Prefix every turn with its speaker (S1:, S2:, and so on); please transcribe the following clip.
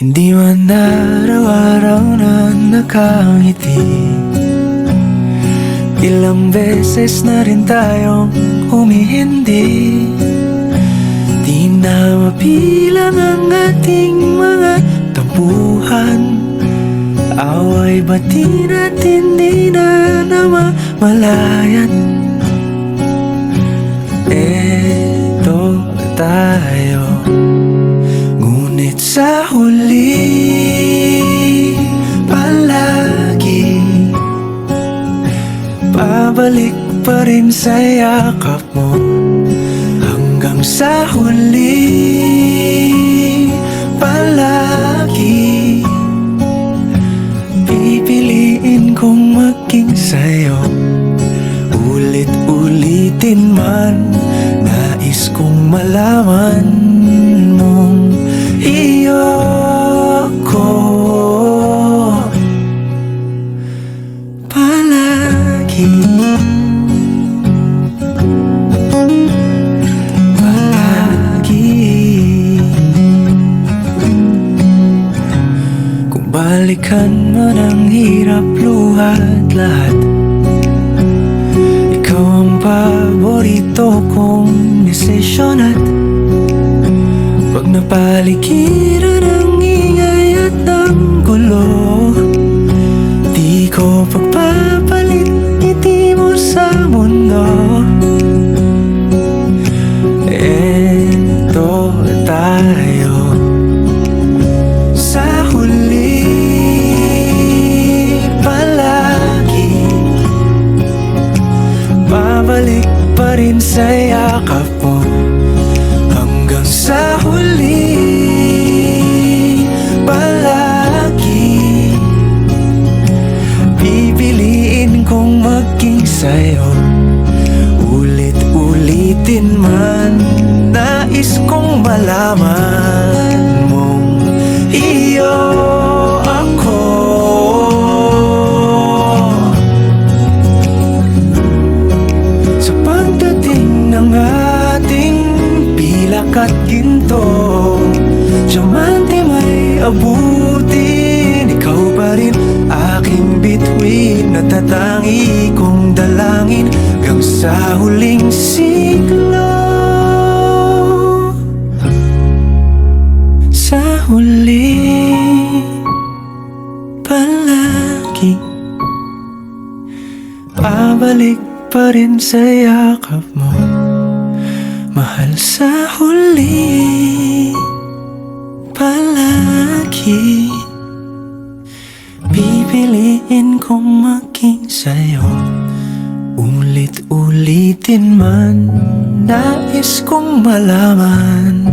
S1: Hindi man araw-araw na nakangiti. Ilang beses na rin tayong humihindi. Di na mapilang ang ating mga tampuhan. Away bati natin di na namamalayan. Eto tayo, ngunit sa huli palagi pabalik pa rin sa yakap mo. Hanggang sa huli palagi pipiliin kong maging sa'yo. Ulit-ulitin man, nais kong malaman mong iyo ko palagi. Kung balikan man ang hirap, luhat lahat, ikaw ang paborito kong desisyon. At pag napaligiran ang ingay at ang gulo, di ko pagpapalit ngiti mo sa mundo. Eto tayo sa huli palagi, babalik pa rin sa yakap mo. Hanggang sa huli palagi pipiliin kong maging sa'yo. Ulit-ulitin man, nais kong malaman mong iyo ako. Sa pagdating ng ating pilak at ginto, diamante may abutin, ikaw pa rin aking bituin. Natatangi kong dalangin hanggang sa huling siglo. Sa huli palagi pabalik pa rin sa yakap mo, mahal. Sa huli palagi pipiliin kong maging sa'yo. Ulit-ulitin man, nais kong malaman